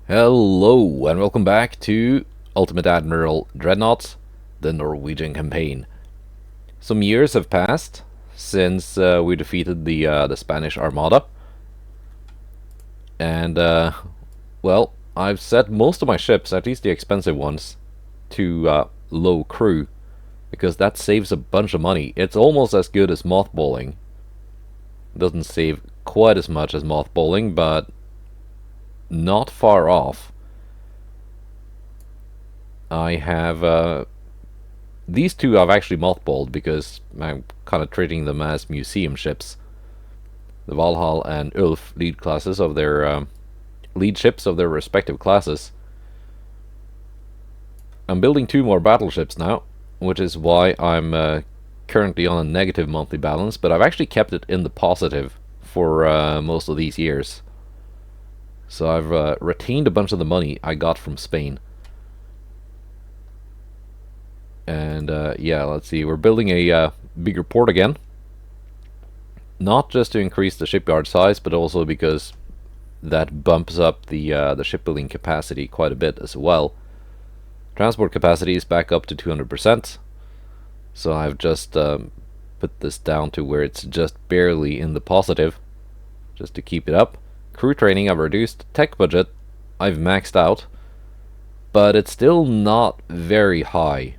Hello and welcome back to Ultimate Admiral Dreadnought, the Norwegian campaign. Some years have passed since we defeated the Spanish Armada, and well, I've set most of my ships, at least the expensive ones, to low crew because that saves a bunch of money. It's almost as good as mothballing. It doesn't save quite as much as mothballing, but not far off. I have these two I've actually mothballed because I'm kind of treating them as museum ships. The Valhall and Ulf lead classes of their lead ships of their respective classes. I'm building two more battleships now, which is why I'm currently on a negative monthly balance, but I've actually kept it in the positive for most of these years. So I've retained a bunch of the money I got from Spain. And yeah, let's see, we're building a bigger port again. Not just to increase the shipyard size, but also because that bumps up the shipbuilding capacity quite a bit as well. Transport capacity is back up to 200%. So I've just put this down to where it's just barely in the positive, just to keep it up. Crew training I've reduced. Tech budget I've maxed out, but it's still not very high,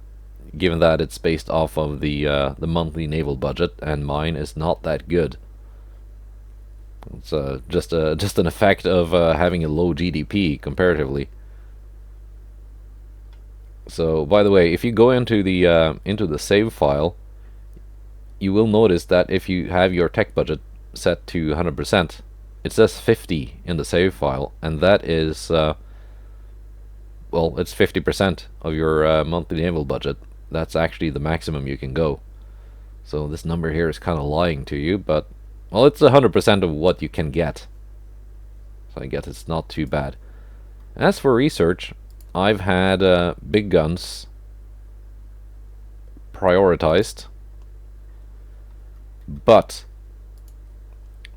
given that it's based off of the monthly naval budget, and mine is not that good. It's just an effect of having a low GDP comparatively. So, by the way, if you go into the save file, you will notice that if you have your tech budget set to 100%, it says 50 in the save file, and that is well, it's 50% of your monthly naval budget. That's actually the maximum you can go. So this number here is kind of lying to you, but well, it's 100% of what you can get. So I guess it's not too bad. As for research, I've had big guns prioritized, but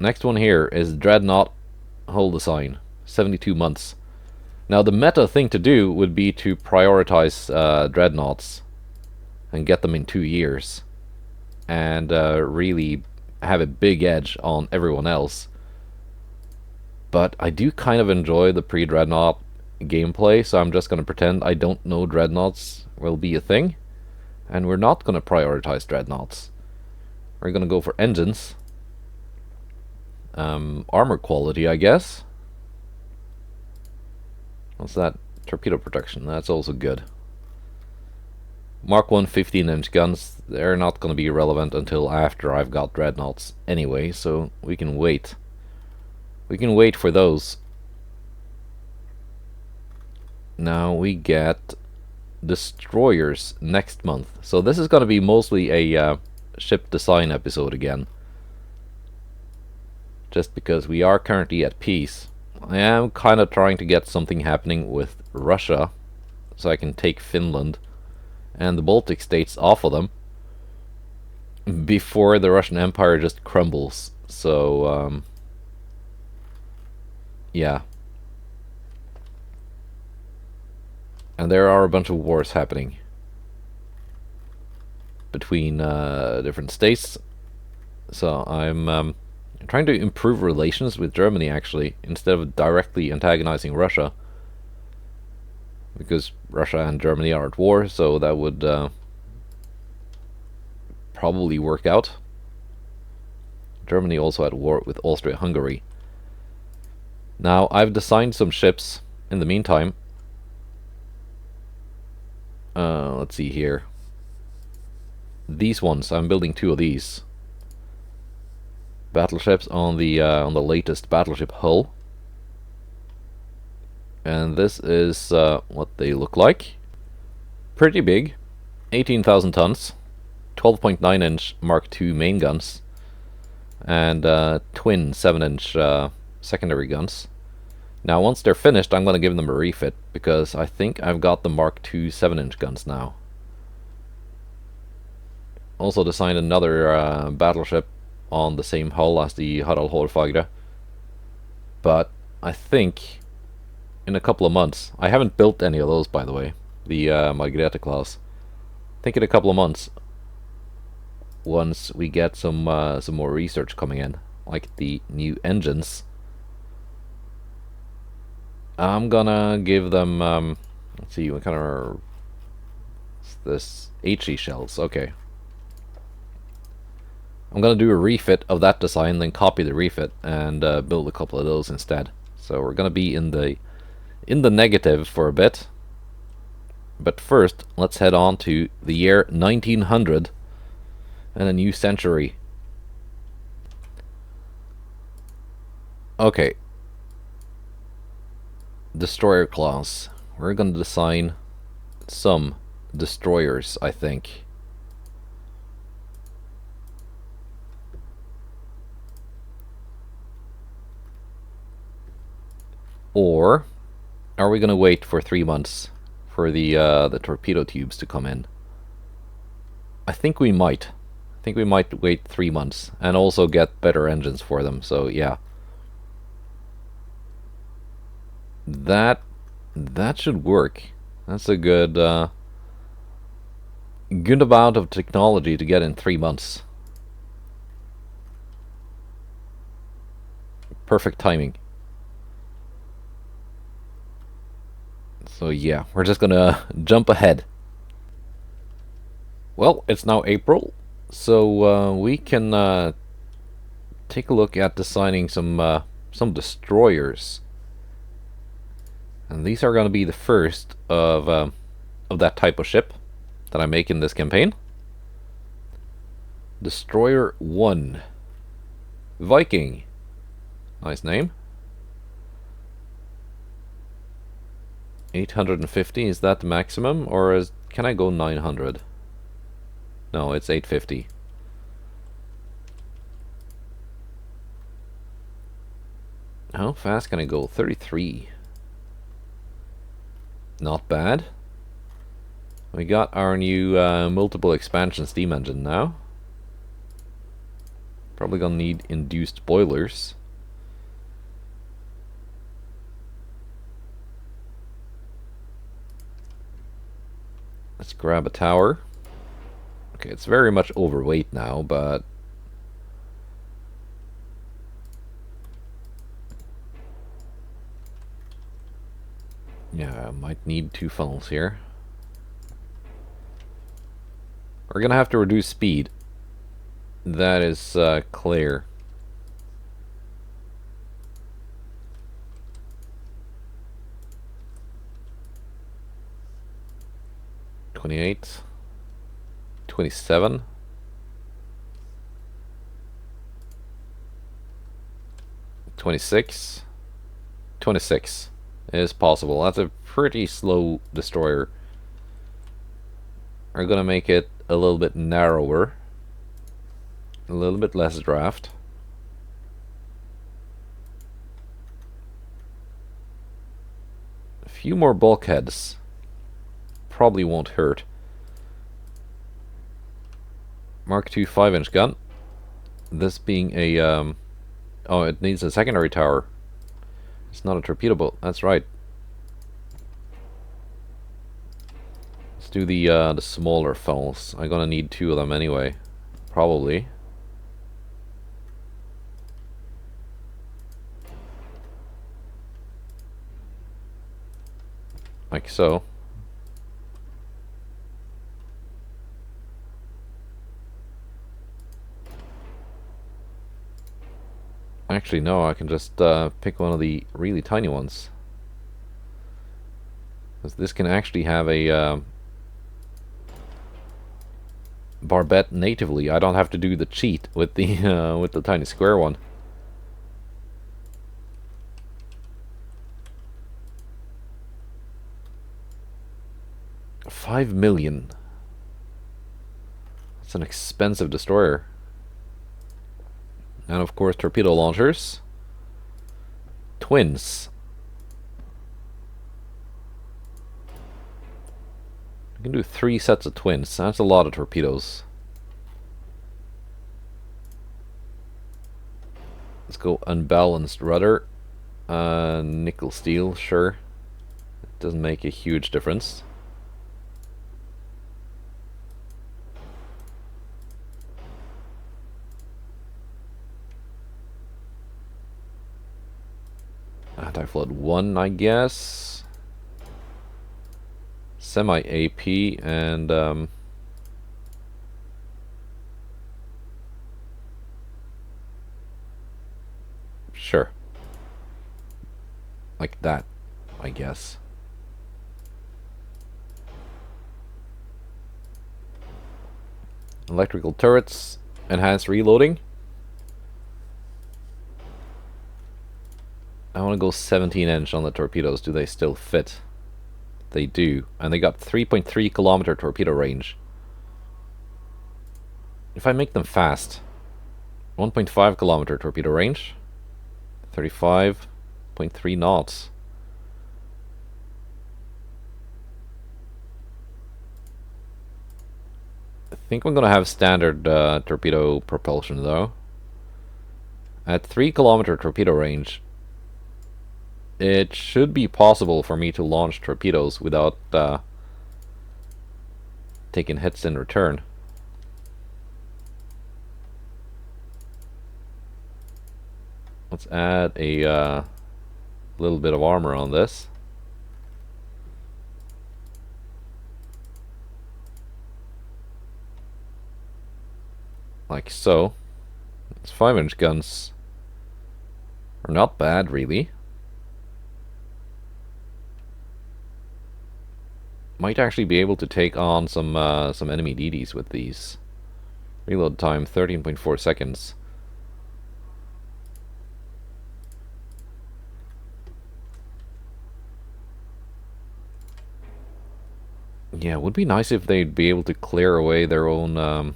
next one here is Dreadnought hull design, 72 months. Now the meta thing to do would be to prioritize Dreadnoughts and get them in 2 years, and really have a big edge on everyone else. But I do kind of enjoy the pre-Dreadnought gameplay, so I'm just going to pretend I don't know Dreadnoughts will be a thing, and we're not going to prioritize Dreadnoughts. We're going to go for engines. Armor quality, I guess. What's that? Torpedo protection, that's also good. Mark 1 15-inch guns, they're not going to be relevant until after I've got Dreadnoughts anyway, so we can wait. We can wait for those. Now we get destroyers next month. So this is going to be mostly a ship design episode again. Just because we are currently at peace. I am kind of trying to get something happening with Russia, so I can take Finland and the Baltic states off of them before the Russian Empire just crumbles. So yeah. And there are a bunch of wars happening between different states. So I'm trying to improve relations with Germany, actually, instead of directly antagonizing Russia. Because Russia and Germany are at war, so that would probably work out. Germany also at war with Austria-Hungary. Now, I've designed some ships in the meantime. Let's see here. These ones, I'm building two of these. Battleships on the latest battleship hull. And this is what they look like. Pretty big. 18,000 tons. 12.9-inch Mark II main guns. And twin 7-inch secondary guns. Now once they're finished, I'm going to give them a refit, because I think I've got the Mark II 7-inch guns now. Also designed another battleship on the same hull as the Harald Hårfagre. But I think in a couple of months. I haven't built any of those, by the way. The Margrethe class. I think in a couple of months, once we get some more research coming in, like the new engines, I'm gonna give them. Let's see, what kind of this HE shells? Okay. I'm gonna do a refit of that design, then copy the refit and build a couple of those instead. So we're gonna be in the negative for a bit. But first, let's head on to the year 1900 and a new century. Okay. Destroyer class. We're gonna design some destroyers, I think. Or are we gonna wait for 3 months for the torpedo tubes to come in? I think we might. I think we might wait 3 months and also get better engines for them. So yeah, that should work. That's a good good amount of technology to get in 3 months. Perfect timing. So yeah, we're just gonna jump ahead. Well, it's now April, so we can take a look at designing some destroyers, and these are going to be the first of that type of ship that I make in this campaign. Destroyer 1, Viking. Nice name. 850, is that the maximum, or can I go 900? No, it's 850. How fast can I go? 33. Not bad. We got our new multiple expansion steam engine now. Probably gonna need induced boilers. Let's grab a tower. Okay, it's very much overweight now, but yeah, I might need 2 funnels here. We're gonna have to reduce speed. That is clear. $28, $27, $26, $26 is possible. That's a pretty slow destroyer. We're gonna make it a little bit narrower, a little bit less draft. A few more bulkheads probably won't hurt. Mark II 5-inch gun. This being a oh, it needs a secondary tower. It's not a torpedo boat. That's right. Let's do the smaller funnels. I'm gonna need 2 of them anyway, probably. Like so. Actually, no, I can just pick one of the really tiny ones. Because this can actually have a barbette natively. I don't have to do the cheat with the tiny square one. $5 million. That's an expensive destroyer. And of course, torpedo launchers. Twins. I can do 3 sets of twins. That's a lot of torpedoes. Let's go unbalanced rudder. Nickel steel, sure. Doesn't make a huge difference. Anti-flood 1, I guess. Semi-AP and sure. Like that, I guess. Electrical turrets, enhanced reloading. I want to go 17-inch on the torpedoes. Do they still fit? They do. And they got 3.3 kilometer torpedo range. If I make them fast, 1.5 kilometer torpedo range, 35.3 knots. I think I'm going to have standard torpedo propulsion though. At 3 kilometer torpedo range, it should be possible for me to launch torpedoes without taking hits in return. Let's add a little bit of armor on this. Like so. These 5-inch guns are not bad, really. Might actually be able to take on some enemy DDs with these. Reload time 13.4 seconds. Yeah, it would be nice if they'd be able to clear away their own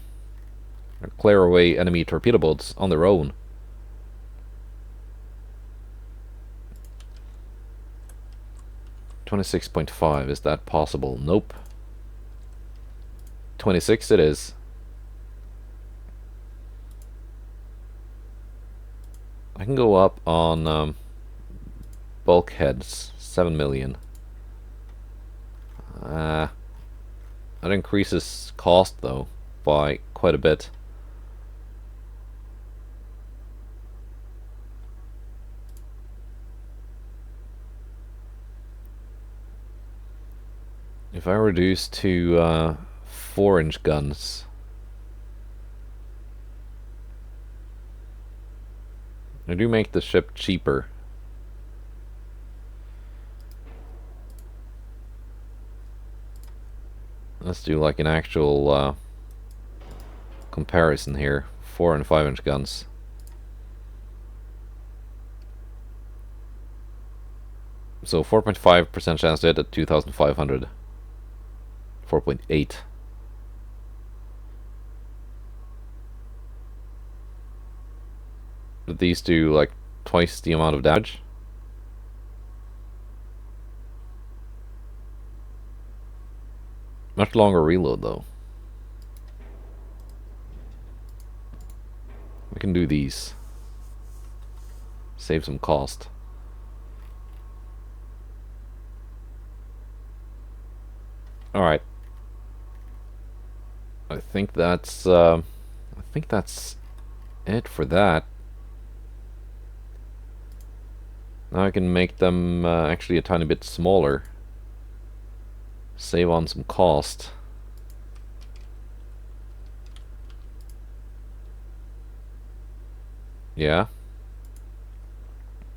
clear away enemy torpedo boats on their own. $26.5, is that possible? Nope. 26 it is. I can go up on bulkheads, 7 million. That increases cost though by quite a bit. If I reduce to 4-inch guns, I do make the ship cheaper. Let's do like an actual comparison here. 4 and 5-inch guns. So 4.5% chance to hit at 2,500. 4.8. But these do like twice the amount of damage. Much longer reload though. We can do these. Save some cost. Alright. I think that's it for that. Now I can make them actually a tiny bit smaller. Save on some cost. Yeah.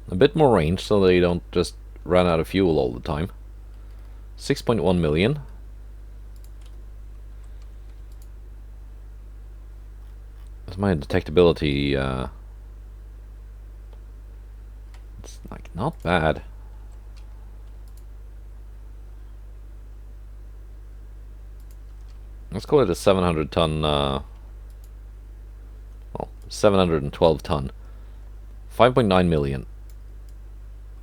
A bit more range so they don't just run out of fuel all the time. 6.1 million. That's my detectability. It's like not bad. Let's call it a 700 ton, well, 712 ton. 5.9 million.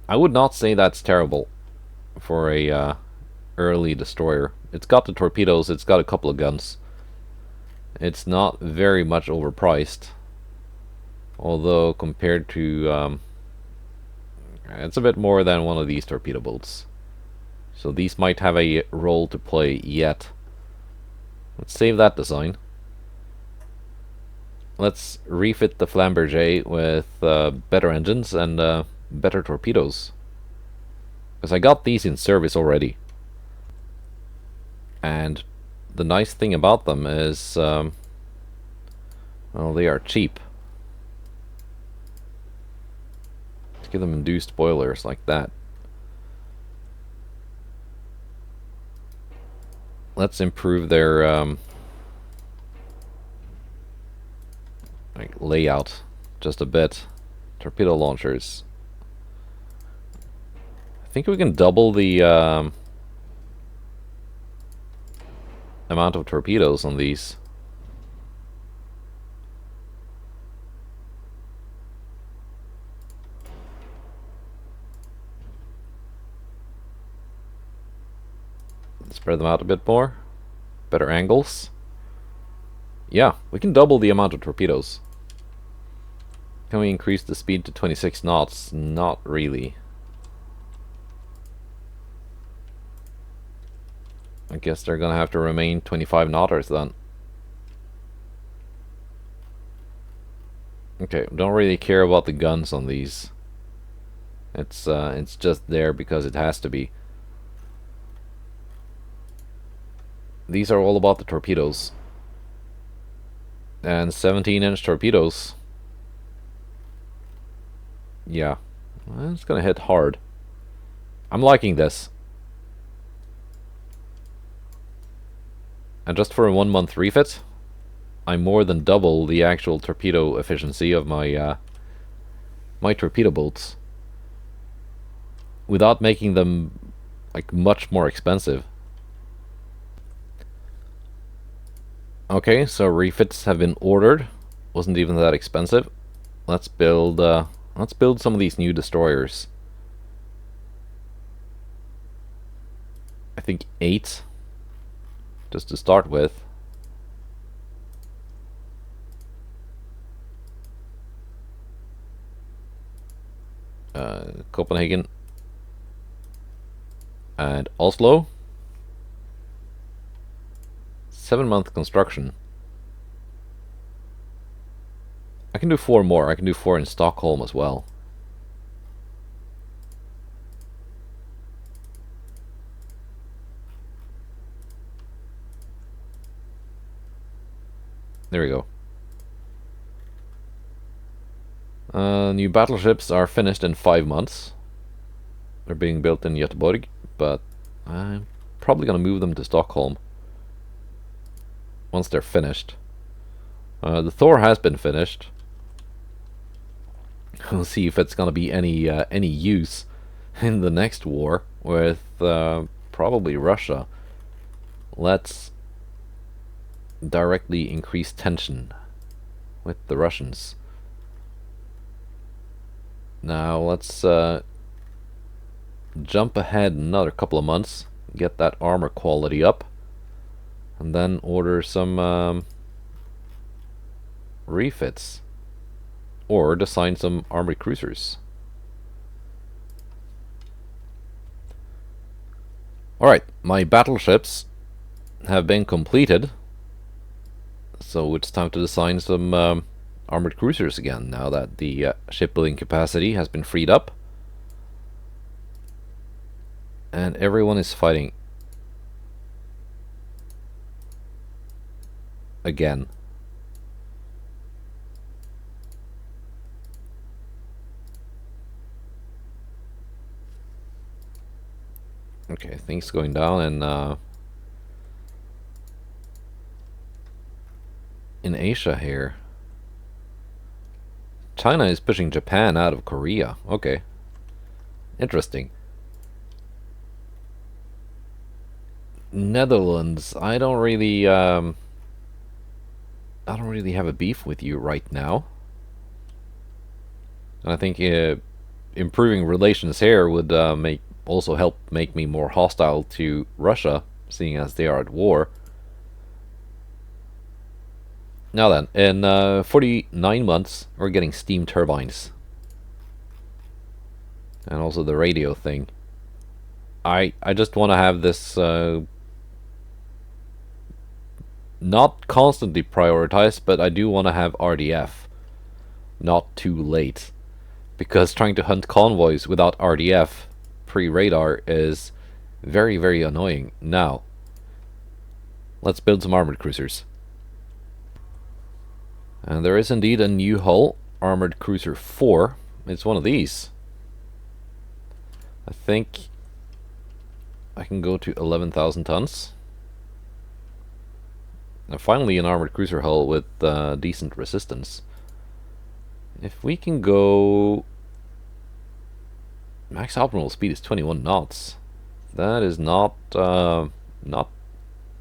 I would not say that's terrible for a early destroyer. It's got the torpedoes, it's got a couple of guns. It's not very much overpriced. Although compared to it's a bit more than one of these torpedo boats. So these might have a role to play yet. Let's save that design. Let's refit the Flamberger with better engines and better torpedoes. Because I got these in service already. And the nice thing about them is, well, they are cheap. Let's give them induced boilers like that. Let's improve their like layout just a bit. Torpedo launchers. I think we can double the amount of torpedoes on these. Spread them out a bit more. Better angles. Yeah, we can double the amount of torpedoes. Can we increase the speed to 26 knots? Not really. I guess they're gonna have to remain 25 knotters then. Okay, don't really care about the guns on these. It's just there because it has to be. These are all about the torpedoes. And 17-inch torpedoes. Yeah, it's gonna hit hard. I'm liking this. And just for a 1-month refit, I more than double the actual torpedo efficiency of my my torpedo bolts without making them like much more expensive. Okay, so refits have been ordered. Wasn't even that expensive. Let's build some of these new destroyers. I think 8 just to start with. Copenhagen and Oslo. 7-month construction. I can do 4 more. I can do 4 in Stockholm as well. There we go. New battleships are finished in 5 months. They're being built in Göteborg, but I'm probably going to move them to Stockholm once they're finished. The Thor has been finished. We'll see if it's going to be any use in the next war with probably Russia. Let's directly increase tension with the Russians. Now let's jump ahead another couple of months, get that armor quality up, and then order some refits, or design some armored cruisers. Alright, my battleships have been completed, so it's time to design some armored cruisers again, now that the shipbuilding capacity has been freed up. And everyone is fighting again. Okay, things going down in Asia here. China is pushing Japan out of Korea. Okay. Interesting. Netherlands, I don't really have a beef with you right now. And I think improving relations here would also help make me more hostile to Russia, seeing as they are at war. Now then, in 49 months, we're getting steam turbines. And also the radio thing. I just want to have this not constantly prioritized, but I do want to have RDF not too late, because trying to hunt convoys without RDF pre-radar is very, very annoying. Now, let's build some armored cruisers. And there is indeed a new hull, Armored Cruiser 4. It's one of these. I think I can go to 11,000 tons. And finally an armored cruiser hull with decent resistance. If we can go... Max optimal speed is 21 knots. That is not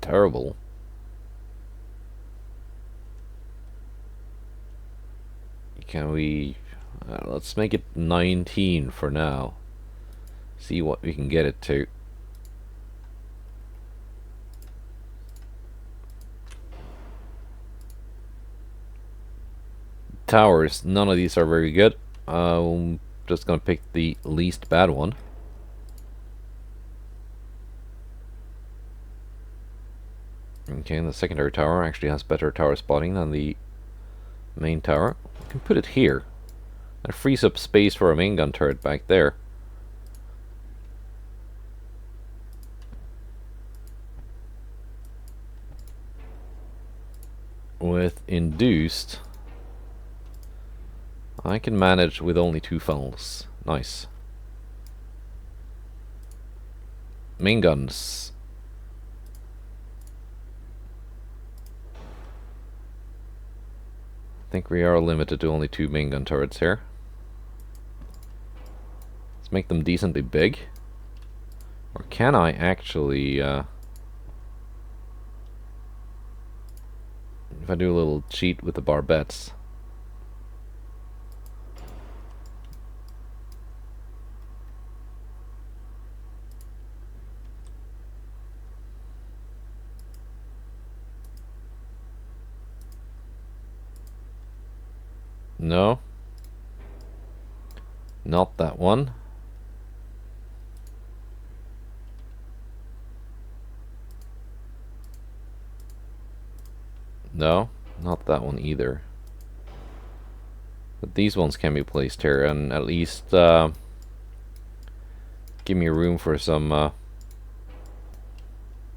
terrible. Can we... let's make it 19 for now. See what we can get it to. Towers, none of these are very good. I'm just gonna pick the least bad one. Okay, and the secondary tower actually has better tower spotting than the main tower. We can put it here. That frees up space for a main gun turret back there. With induced, I can manage with only 2 funnels. Nice. Main guns. I think we are limited to only 2 main gun turrets here. Let's make them decently big. Or can I actually... if I do a little cheat with the barbettes. No. Not that one. No, not that one either. But these ones can be placed here and at least give me room for some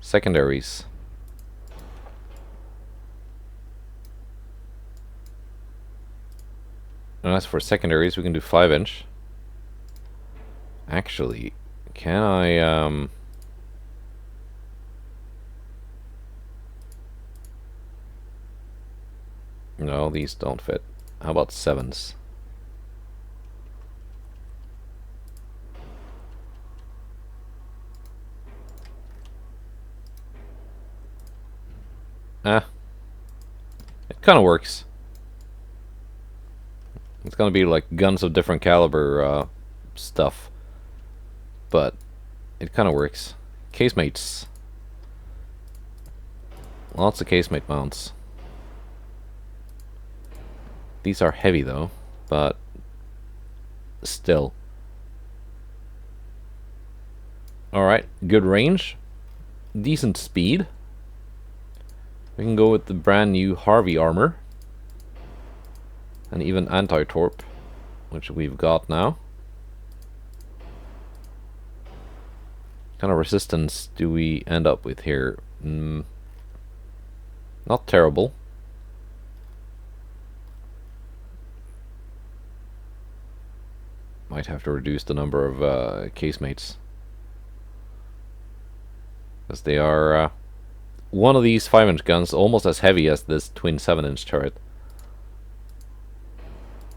secondaries. And as for secondaries, we can do 5-inch. Actually, can I no, these don't fit. How about 7s? It kind of works. It's gonna be like guns of different caliber stuff, but it kind of works. Casemates. Lots of casemate mounts. These are heavy though, but still. Alright, good range. Decent speed. We can go with the brand new Harvey armor. And even anti-torp, which we've got now. What kind of resistance do we end up with here? Not terrible. Might have to reduce the number of casemates, because they are one of these 5-inch guns almost as heavy as this twin 7-inch turret.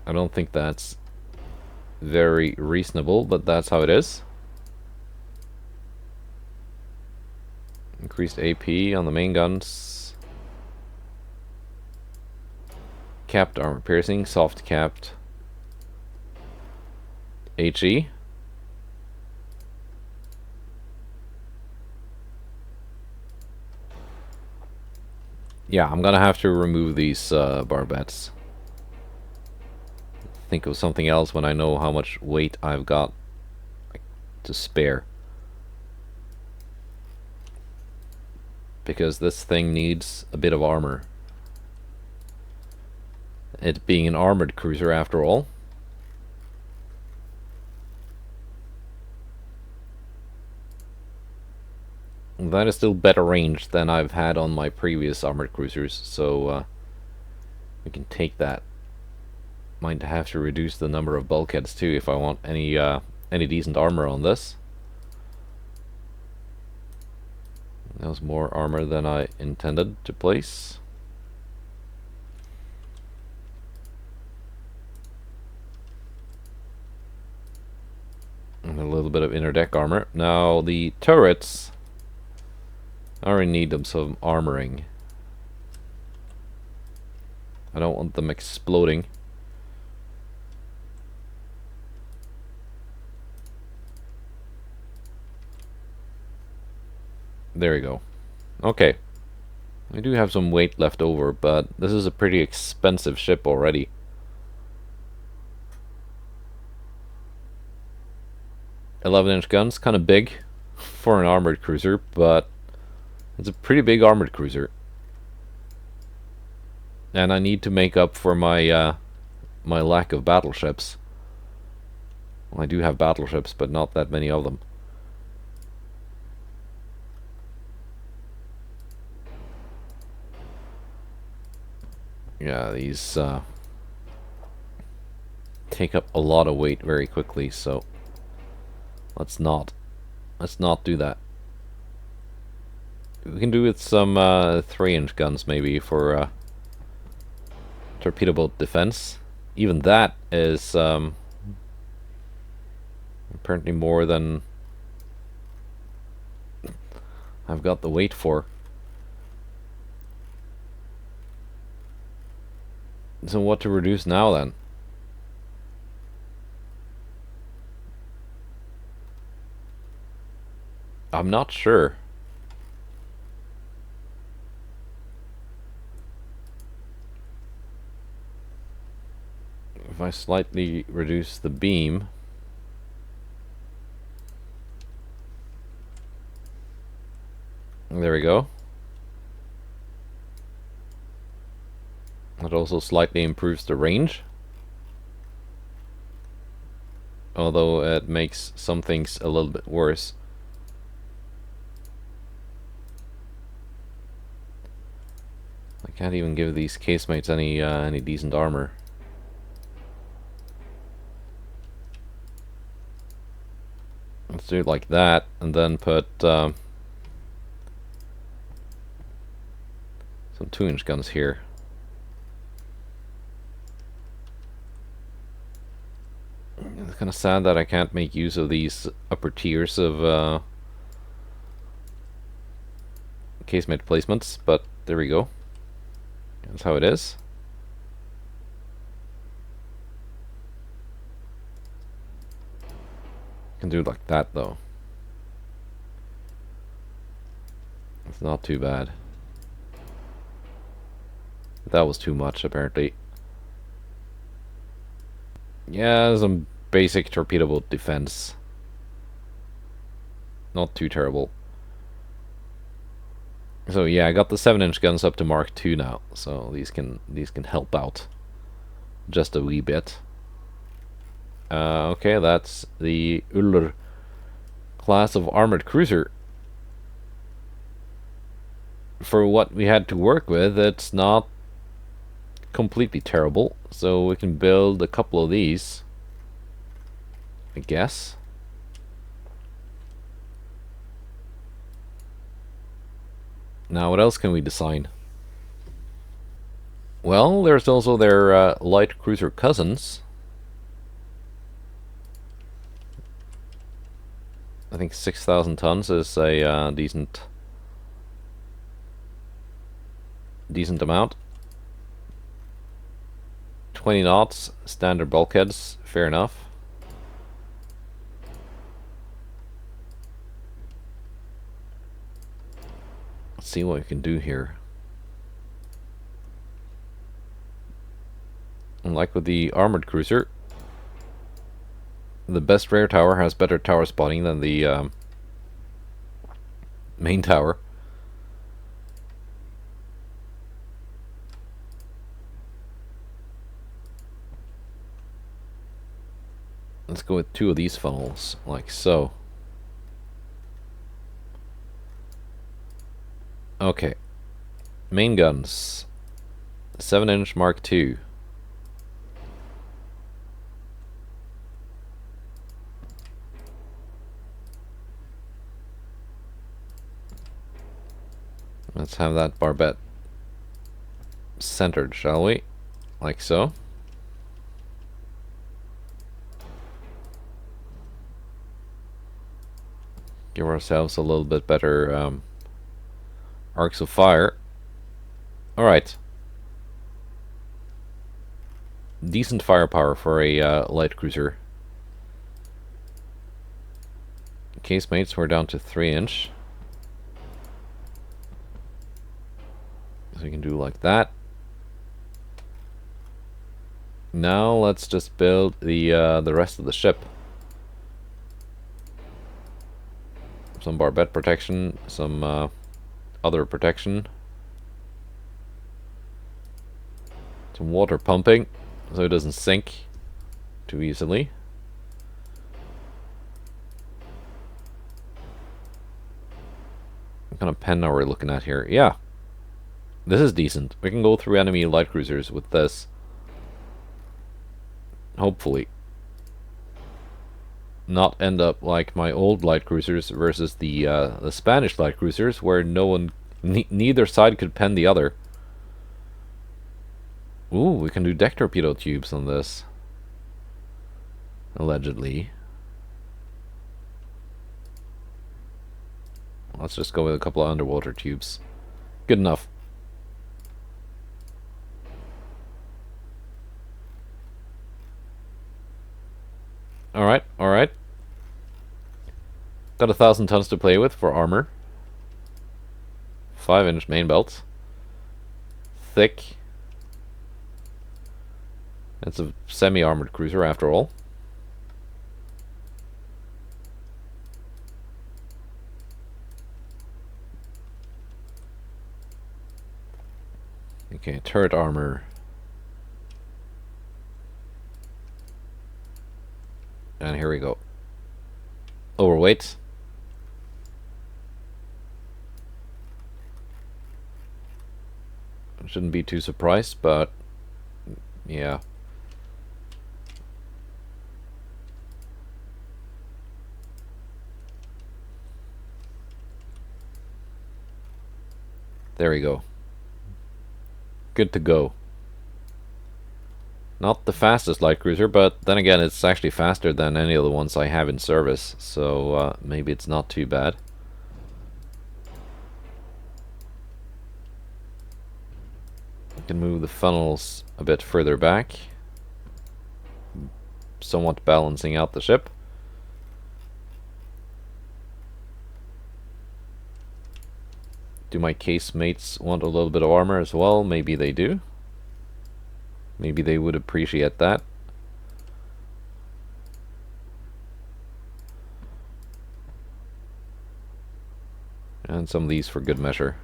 I don't think that's very reasonable, but that's how it is. Increased AP on the main guns. Capped armor piercing, soft capped. HE. Yeah, I'm gonna have to remove these barbettes. Think of something else when I know how much weight I've got to spare. because this thing needs a bit of armor. It being an armored cruiser after all. That is still better range than I've had on my previous armored cruisers, so we can take that. Might have to reduce the number of bulkheads too if I want any decent armor on this. That was more armor than I intended to place. And a little bit of inner deck armor. Now the turrets, I already need them some armoring. I don't want them exploding. There we go. Okay. We do have some weight left over, but this is a pretty expensive ship already. .11-inch guns, kind of big for an armored cruiser, but it's a pretty big armored cruiser. And I need to make up for my my lack of battleships. Well, I do have battleships, but not that many of them. Yeah, these take up a lot of weight very quickly, so let's not do that. We can do with some 3-inch guns maybe for torpedo boat defense. Even that is apparently more than I've got the weight for. So what to reduce now then? I'm not sure. If I slightly reduce the beam, there we go. It also slightly improves the range, although it makes some things a little bit worse. I can't even give these casemates any decent armor. Let's do it like that, and then put some 2-inch guns here. It's kind of sad that I can't make use of these upper tiers of casemate placements, but there we go. That's how it is. Can do it like that though. It's not too bad. That was too much apparently. Yeah, some basic torpedo boat defense. Not too terrible. So yeah, I got the 7-inch guns up to Mark II now, so these can help out just a wee bit. Okay, that's the Uller class of armored cruiser. For what we had to work with, it's not completely terrible, so we can build a couple of these, I guess. Now what else can we design? Well, there's also their light cruiser cousins. I think 6,000 tons is a decent amount. 20 knots, standard bulkheads, fair enough. Let's see what we can do here. And like with the armored cruiser, the best rear tower has better tower spotting than the main tower. Let's go with 2 of these funnels, like so. Okay. Main guns. 7-inch Mark II. Let's have that barbette centered, shall we? Like so. Give ourselves a little bit better arcs of fire. Alright. Decent firepower for a light cruiser. Casemates, we're down to 3-inch. So we can do like that. Now let's just build the rest of the ship. Some barbette protection, some other protection. Some water pumping so it doesn't sink too easily. What kind of pen are we looking at here? Yeah. This is decent. We can go through enemy light cruisers with this. Hopefully. Not end up like my old light cruisers versus the Spanish light cruisers, where neither side could pen the other. Ooh, we can do deck torpedo tubes on this. Allegedly. Let's just go with a couple of underwater tubes. Good enough. Alright, alright. Got 1,000 tons to play with for armor. 5-inch main belts. Thick. It's a semi-armored cruiser after all. Okay, turret armor. And here we go. Overweight. Shouldn't be too surprised, but yeah. There we go. Good to go. Not the fastest light cruiser, but then again, it's actually faster than any of the ones I have in service, so maybe it's not too bad. I can move the funnels a bit further back, somewhat balancing out the ship. Do my casemates want a little bit of armor as well? Maybe they do. Maybe they would appreciate that. And some of these for good measure.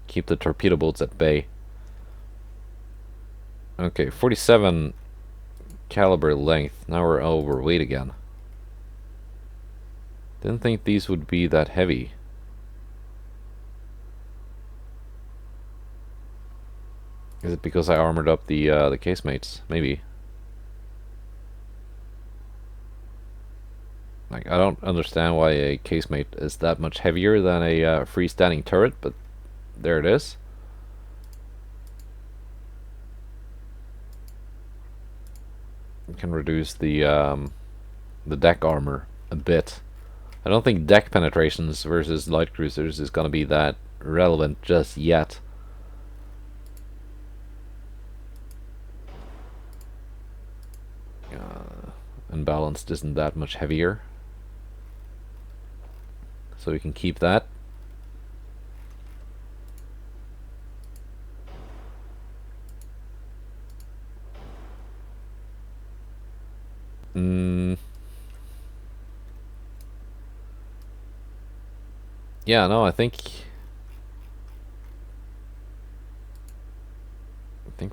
Keep the torpedo boats at bay. Okay, 47 caliber length. Now we're overweight again. Didn't think these would be that heavy. Is it because I armored up the casemates? Maybe. Like, I don't understand why a casemate is that much heavier than a freestanding turret, but there it is. We can reduce the deck armor a bit. I don't think deck penetrations versus light cruisers is gonna be that relevant just yet. Unbalanced isn't that much heavier, so we can keep that. Yeah, no, I think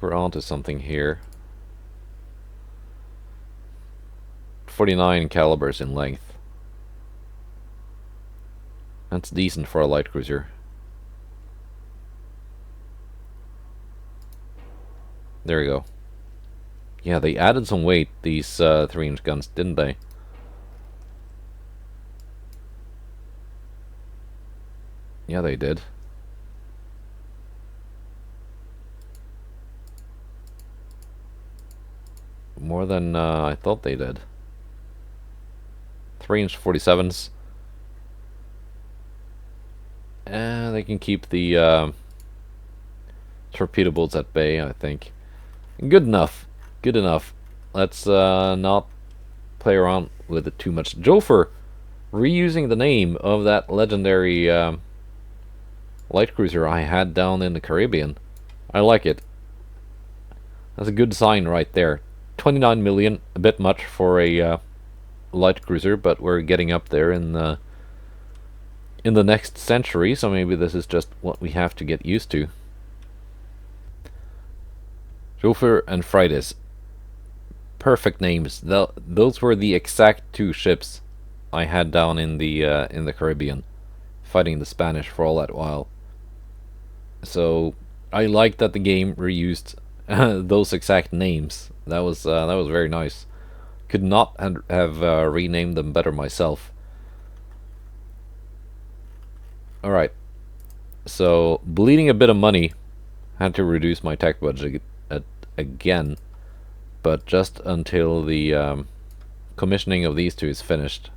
we're onto something here. 49 calibers in length. That's decent for a light cruiser. There we go. Yeah, they added some weight, these 3-inch guns, didn't they? Yeah, they did. More than I thought they did. 3-inch 47s. And they can keep the torpedo boats at bay, I think. Good enough. Good enough. Let's not play around with it too much. Jofer, reusing the name of that legendary light cruiser I had down in the Caribbean. I like it. That's a good sign right there. 29 million, a bit much for a light cruiser, but we're getting up there in the next century, so maybe this is just what we have to get used to. Jofer and Fridays. Perfect names. Those were the exact two ships I had down in the Caribbean, fighting the Spanish for all that while. So I like that the game reused those exact names. That was very nice. Could not have renamed them better myself. All right. So bleeding a bit of money, had to reduce my tech budget again, but just until the commissioning of these two is finished.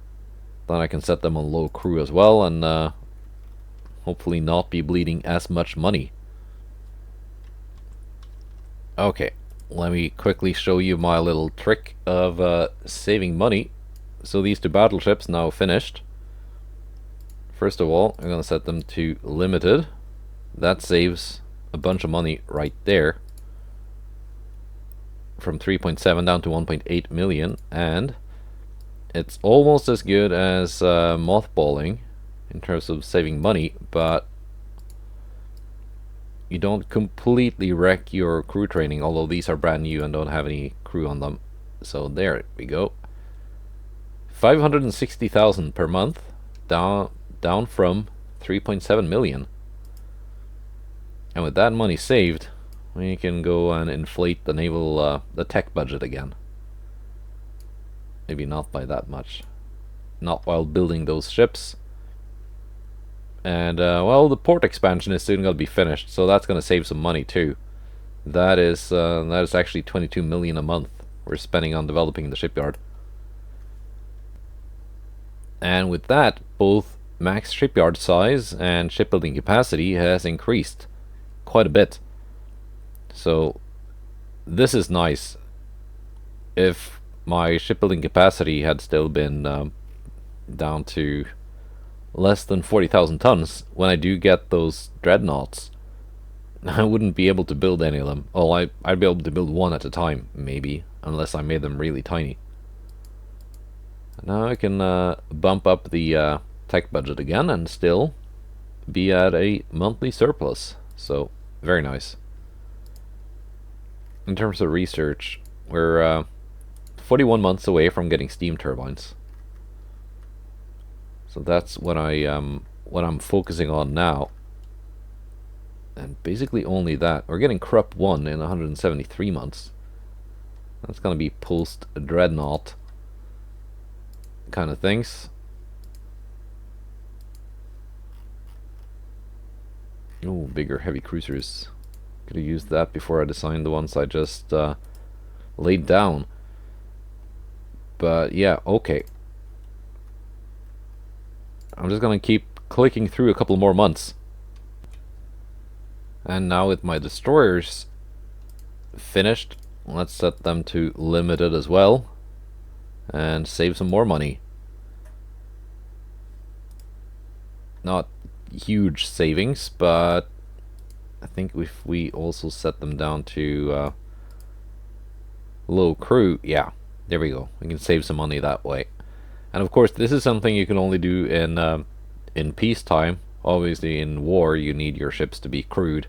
Then I can set them on low crew as well, and hopefully not be bleeding as much money. Okay, let me quickly show you my little trick of saving money. So these two battleships now finished. First of all, I'm going to set them to limited. That saves a bunch of money right there. From 3.7 down to 1.8 million, and it's almost as good as mothballing in terms of saving money, but you don't completely wreck your crew training, although these are brand new and don't have any crew on them. So there we go. 560,000 per month, down from 3.7 million. And with that money saved, we can go and inflate the naval, the tech budget again. Maybe not by that much. Not while building those ships. And, well, the port expansion is soon going to be finished, so that's going to save some money too. That is actually 22 million a month we're spending on developing the shipyard. And with that, both max shipyard size and shipbuilding capacity has increased quite a bit. So this is nice. If my shipbuilding capacity had still been down to less than 40,000 tons, when I do get those dreadnoughts, I wouldn't be able to build any of them. Oh, I'd be able to build one at a time, maybe, unless I made them really tiny. Now I can bump up the tech budget again and still be at a monthly surplus. So, very nice. In terms of research, we're 41 months away from getting steam turbines. So that's what I'm focusing on now. And basically only that. We're getting Krupp 1 in 173 months. That's going to be post Dreadnought kind of things. Oh, bigger heavy cruisers. Could have used that before I designed the ones I just laid down. But yeah, okay. I'm just gonna keep clicking through a couple more months. And now with my destroyers finished, let's set them to limited as well and save some more money. Not huge savings, but I think if we also set them down to low crew, yeah, there we go. We can save some money that way. And of course, this is something you can only do in peacetime. Obviously, in war, you need your ships to be crewed,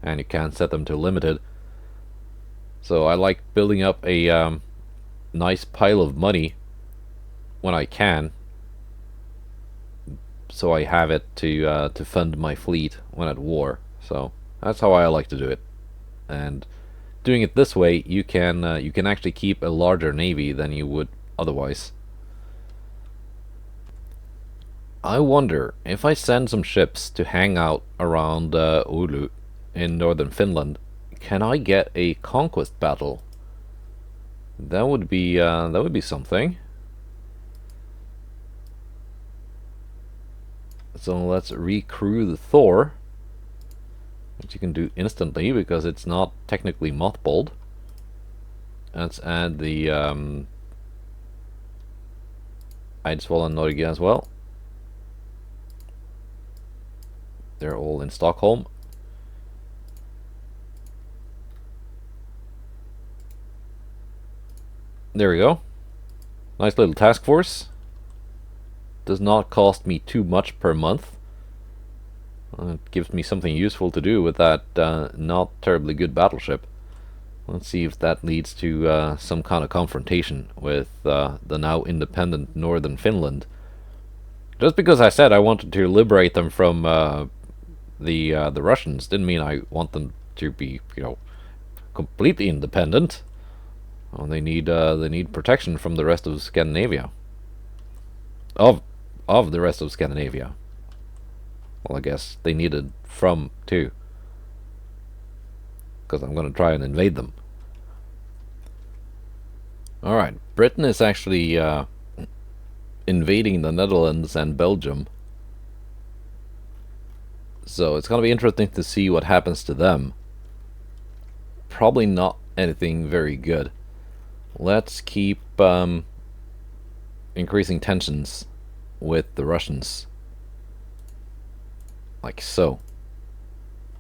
and you can't set them to limited. So I like building up a nice pile of money when I can, so I have it to fund my fleet when at war. So that's how I like to do it. And doing it this way, you can actually keep a larger navy than you would otherwise. I wonder if I send some ships to hang out around Oulu in northern Finland, can I get a conquest battle? That would be something. So let's recrew the Thor, which you can do instantly because it's not technically mothballed. Let's add the Eidsvoll Norwegian as well. They're all in Stockholm. There we go. Nice little task force. Does not cost me too much per month. It gives me something useful to do with that not terribly good battleship. Let's see if that leads to some kind of confrontation with the now independent northern Finland. Just because I said I wanted to liberate them from the Russians didn't mean I want them to be, you know, completely independent. Well, they need protection from the rest of Scandinavia. Of the rest of Scandinavia. Well, I guess they needed from too, because I'm going to try and invade them. All right, Britain is actually invading the Netherlands and Belgium, so it's going to be interesting to see what happens to them. Probably not anything very good. Let's keep increasing tensions with the Russians, like so.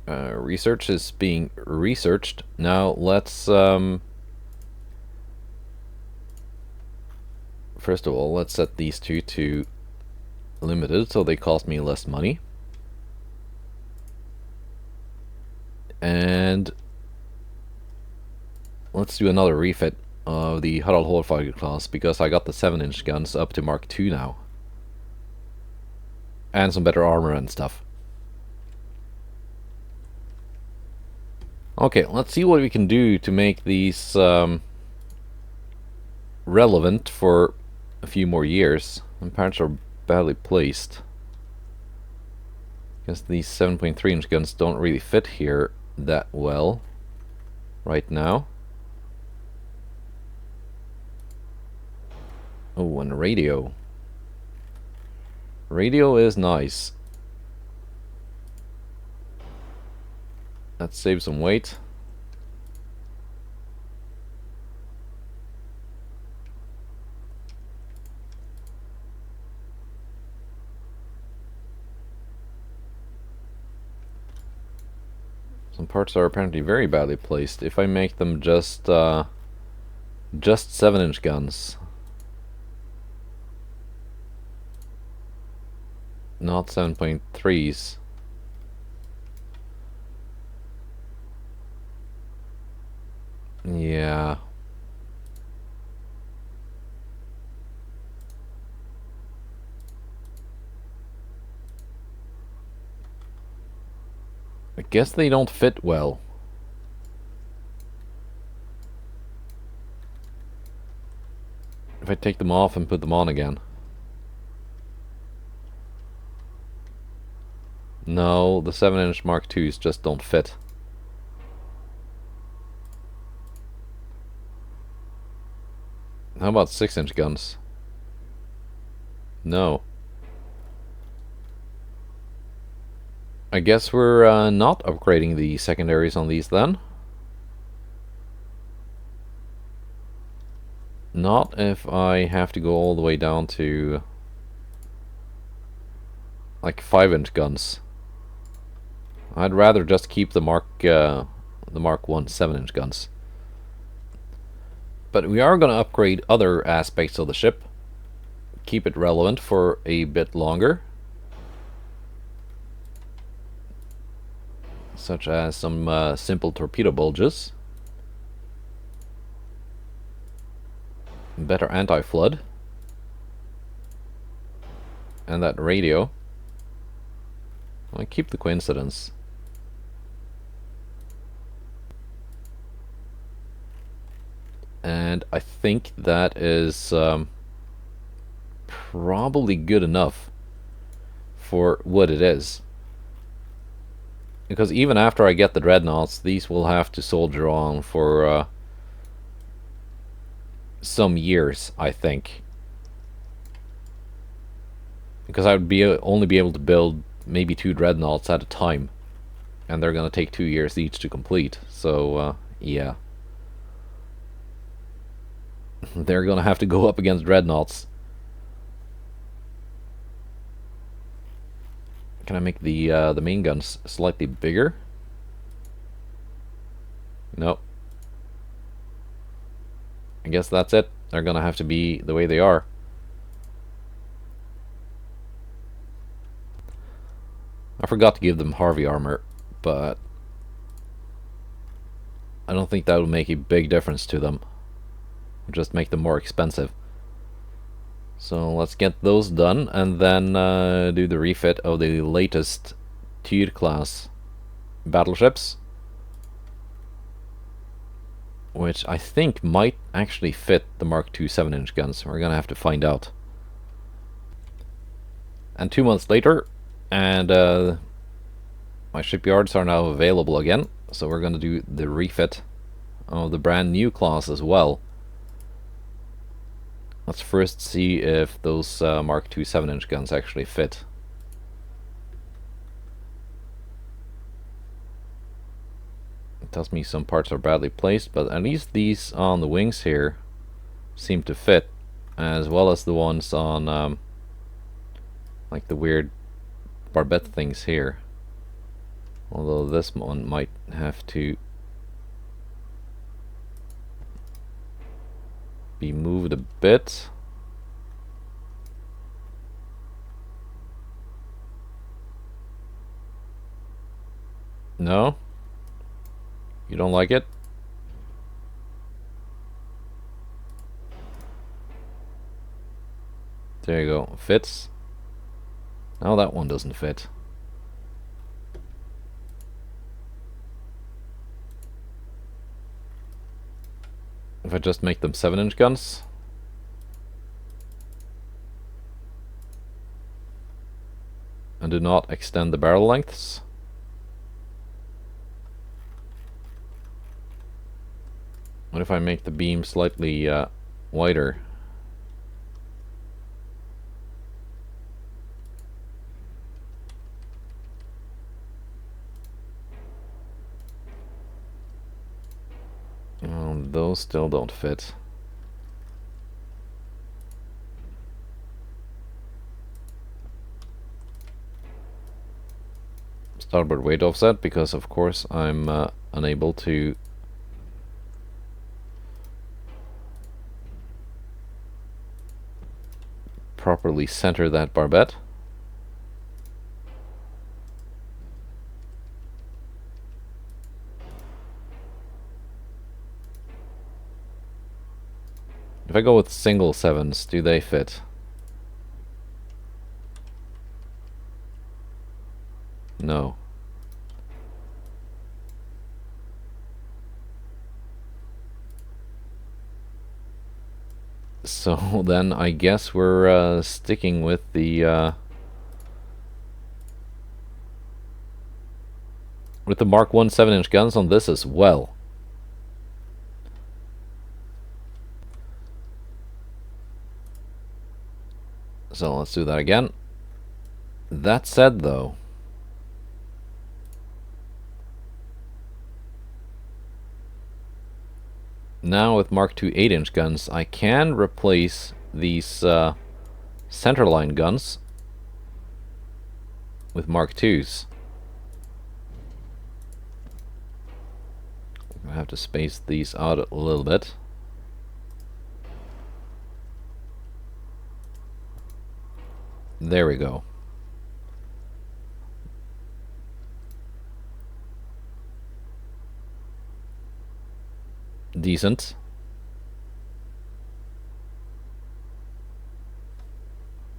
Research is being researched. Now let's first of all, let's set these two to limited so they cost me less money. And let's do another refit of the Harald Hårfagre class because I got the 7-inch guns up to Mark II now. And some better armor and stuff. Okay, let's see what we can do to make these relevant for a few more years. My parts are badly placed, because these 7.3-inch guns don't really fit here that well right now. Oh, and radio. Radio is nice. Let's save some weight. Some parts are apparently very badly placed. If I make them just 7-inch guns, not 7.3s. Yeah. I guess they don't fit well. If I take them off and put them on again. No, the 7-inch Mark IIs just don't fit. How about 6-inch guns? No. I guess we're not upgrading the secondaries on these then. Not if I have to go all the way down to like 5-inch guns. I'd rather just keep the Mark 1 7-inch guns. But we are going to upgrade other aspects of the ship. Keep it relevant for a bit longer. Such as some simple torpedo bulges. Better anti-flood. And that radio. I keep the coincidence. And I think that is probably good enough for what it is. Because even after I get the dreadnoughts, these will have to soldier on for some years, I think. Because I would only be able to build maybe 2 dreadnoughts at a time. And they're gonna take 2 years each to complete. So, yeah. They're gonna have to go up against dreadnoughts. Can I make the main guns slightly bigger? Nope. I guess that's it. They're gonna have to be the way they are. I forgot to give them Harvey armor, but I don't think that would make a big difference to them. Just make them more expensive. So let's get those done and then do the refit of the latest tier class battleships, which I think might actually fit the Mark II 7-inch guns. We're gonna have to find out. And 2 months later, and my shipyards are now available again, so we're gonna do the refit of the brand new class as well. Let's first see if those Mark II 7-inch guns actually fit. It tells me some parts are badly placed, but at least these on the wings here seem to fit, as well as the ones on like the weird barbette things here. Although this one might have to be moved a bit. No? You don't like it? There you go. Fits? No, that one doesn't fit. If I just make them 7-inch guns. And do not extend the barrel lengths. What if I make the beam slightly wider? Those still don't fit. Starboard weight offset, because of course I'm unable to properly center that barbette. If I go with single 7s, do they fit? No. So then I guess we're sticking with the Mark 1 7-inch guns on this as well. So let's do that again. That said, though, now with Mark II 8-inch guns, I can replace these centerline guns with Mark IIs. I have to space these out a little bit. There we go. Decent.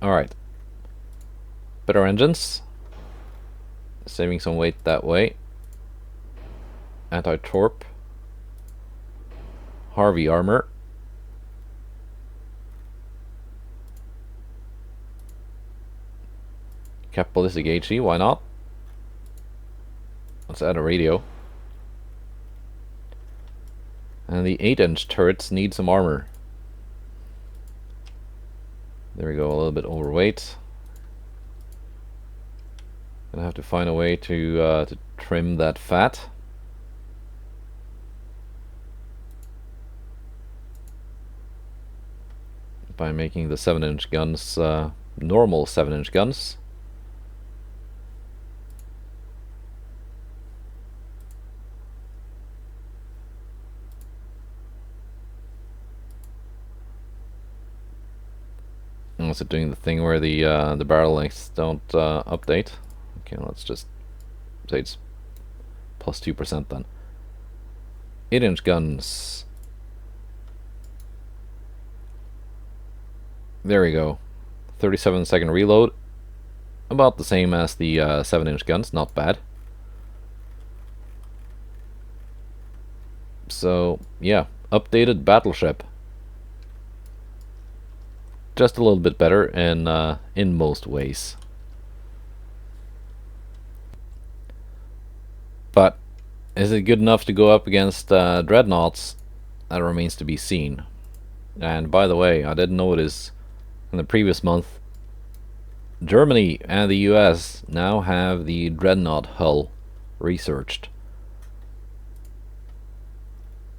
Alright. Better engines. Saving some weight that way. Anti-torp. Harvey armor. Cap ballistic HE, why not? Let's add a radio. And the 8-inch turrets need some armor. There we go, a little bit overweight. Gonna have to find a way to trim that fat. By making the 7-inch guns normal 7-inch guns. Is it doing the thing where the barrel lengths don't update? Okay, let's just say it's plus 2% then. 8-inch guns. There we go. 37-second reload. About the same as the 7-inch guns, not bad. So, yeah, updated battleship. Just a little bit better in most ways. But is it good enough to go up against dreadnoughts? That remains to be seen. And by the way, I did notice in the previous month, Germany and the US now have the dreadnought hull researched.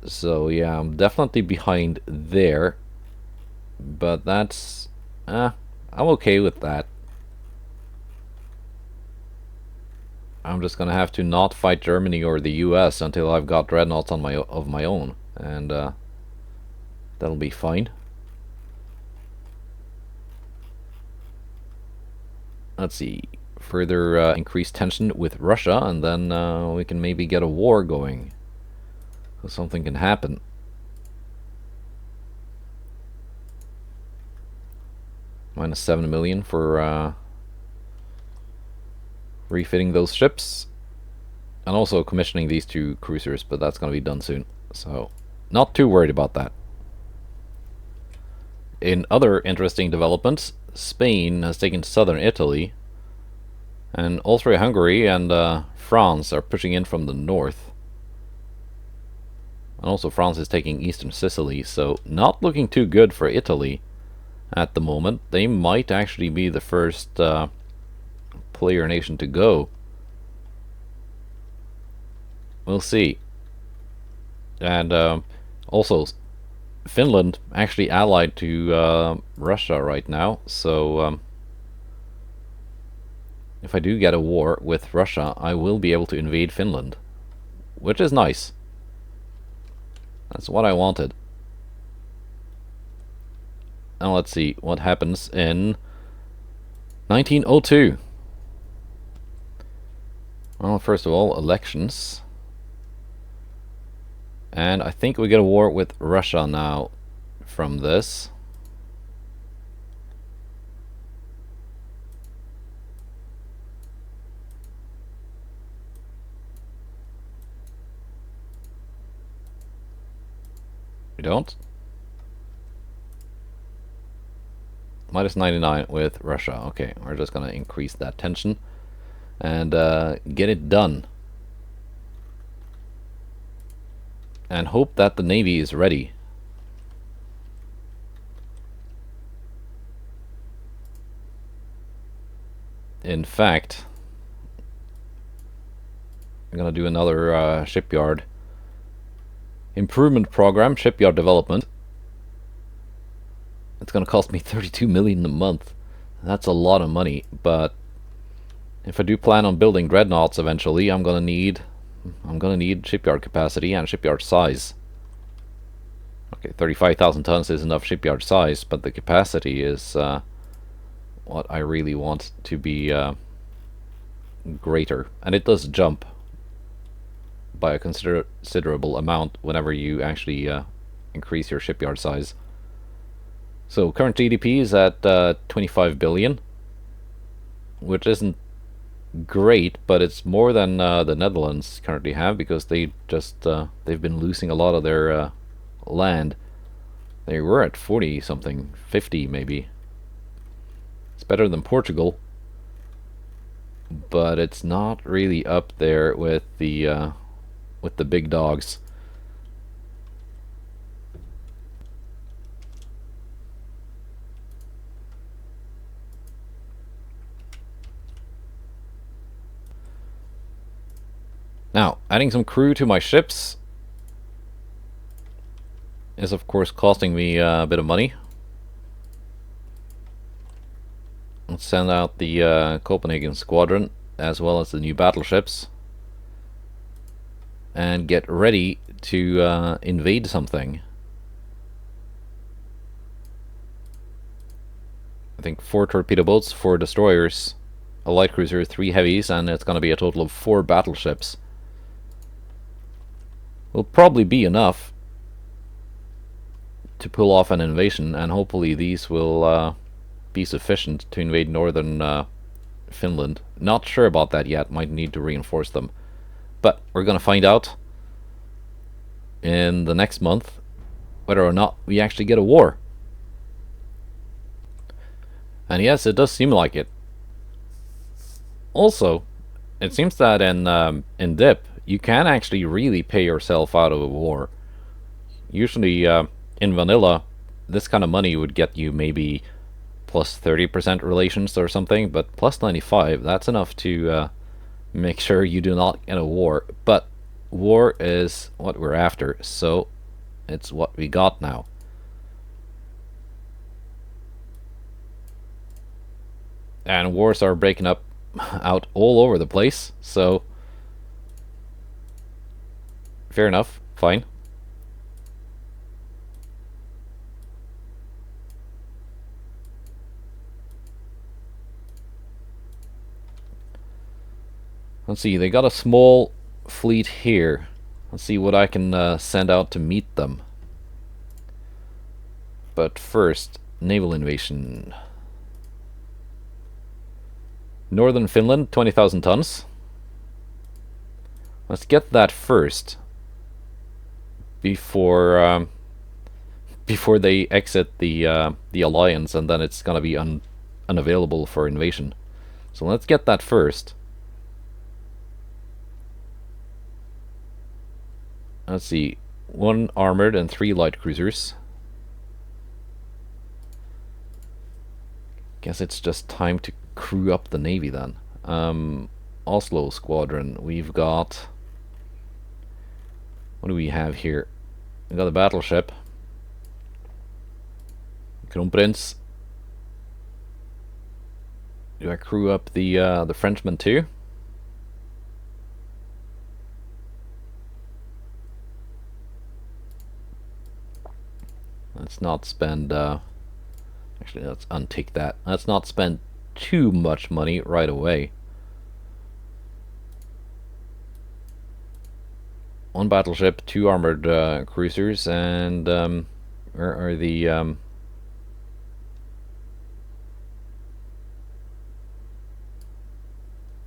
So yeah, I'm definitely behind there. But that's... I'm okay with that. I'm just gonna have to not fight Germany or the US until I've got dreadnoughts on of my own. And that'll be fine. Let's see. Further increased tension with Russia, and then we can maybe get a war going. So something can happen. Minus 7 million for refitting those ships. And also commissioning these 2 cruisers, but that's going to be done soon. So, not too worried about that. In other interesting developments, Spain has taken southern Italy. And Austria-Hungary and France are pushing in from the north. And also France is taking eastern Sicily, so not looking too good for Italy. At the moment, they might actually be the first player nation to go. We'll see. And also, Finland actually allied to Russia right now, so if I do get a war with Russia, I will be able to invade Finland, which is nice. That's what I wanted. Now let's see what happens in 1902. Well, first of all, elections. And I think we get a war with Russia now from this. We don't. Minus 99 with Russia. Okay, we're just gonna increase that tension and get it done. And hope that the Navy is ready. In fact, I'm gonna do another shipyard improvement program, shipyard development. It's gonna cost me 32 million a month. That's a lot of money, but if I do plan on building dreadnoughts eventually, I'm gonna need shipyard capacity and shipyard size. Okay, 35,000 tons is enough shipyard size, but the capacity is what I really want to be greater. And it does jump by a considerable amount whenever you actually increase your shipyard size. So current GDP is at 25 billion. which isn't great, but it's more than the Netherlands currently have, because they've been losing a lot of their land. They were at 40 something, 50 maybe. It's better than Portugal, but it's not really up there with the big dogs. Now, adding some crew to my ships is of course costing me a bit of money. Let's send out the Copenhagen squadron as well as the new battleships and get ready to invade something. I think 4 torpedo boats, 4 destroyers, a light cruiser, 3 heavies, and it's going to be a total of 4 battleships. Will probably be enough to pull off an invasion, and hopefully these will be sufficient to invade northern Finland. Not sure about that yet, might need to reinforce them. But we're gonna find out in the next month whether or not we actually get a war. And yes, it does seem like it. Also, it seems that in DIP, you can actually really pay yourself out of a war. Usually, in vanilla, this kind of money would get you maybe plus 30% relations or something, but plus 95, that's enough to make sure you do not get a war. But war is what we're after, so it's what we got now. And wars are breaking up out all over the place, so fair enough, fine. Let's see, they got a small fleet here. Let's see what I can send out to meet them. But first, naval invasion. Northern Finland, 20,000 tons. Let's get that first before before they exit the alliance, and then it's gonna be unavailable for invasion. So let's get that first. Let's see, 1 armored and 3 light cruisers. Guess it's just time to crew up the navy then. Oslo squadron, we've got... What do we have here? We've got a battleship. Kronprins. Do I crew up the Frenchman too? Let's not spend... actually, let's untick that. Let's not spend too much money right away. 1 battleship, 2 armored cruisers, and where are the...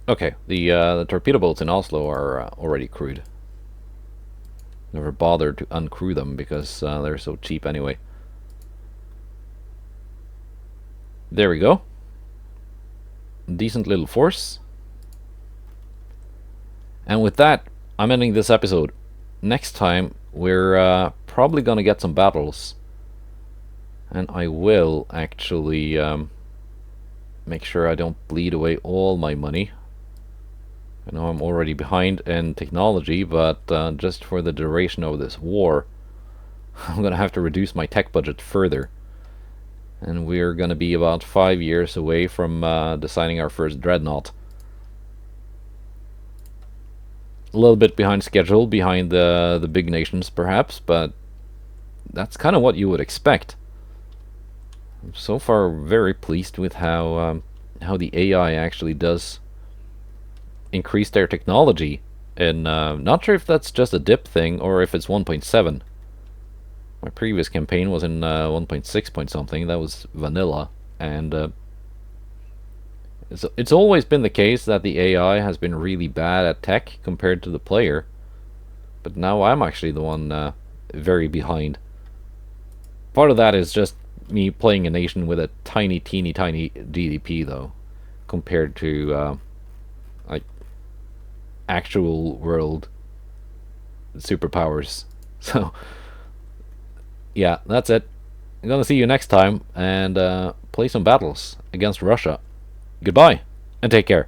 Okay, the torpedo boats in Oslo are already crewed. Never bothered to uncrew them because they're so cheap anyway. There we go. Decent little force. And with that, I'm ending this episode. Next time, we're probably gonna get some battles. And I will actually make sure I don't bleed away all my money. I know I'm already behind in technology, but just for the duration of this war, I'm gonna have to reduce my tech budget further. And we're gonna be about 5 years away from designing our first dreadnought. A little bit behind schedule, behind the big nations perhaps, but that's kind of what you would expect. I'm so far very pleased with how the AI actually does increase their technology, and not sure if that's just a dip thing or if it's 1.7. My previous campaign was in 1.6 point something. That was vanilla, and It's always been the case that the AI has been really bad at tech compared to the player, but now I'm actually the one very behind. Part of that is just me playing a nation with a tiny, teeny, tiny GDP, though, compared to like actual world superpowers. So, yeah, that's it. I'm gonna see you next time and play some battles against Russia. Goodbye, and take care.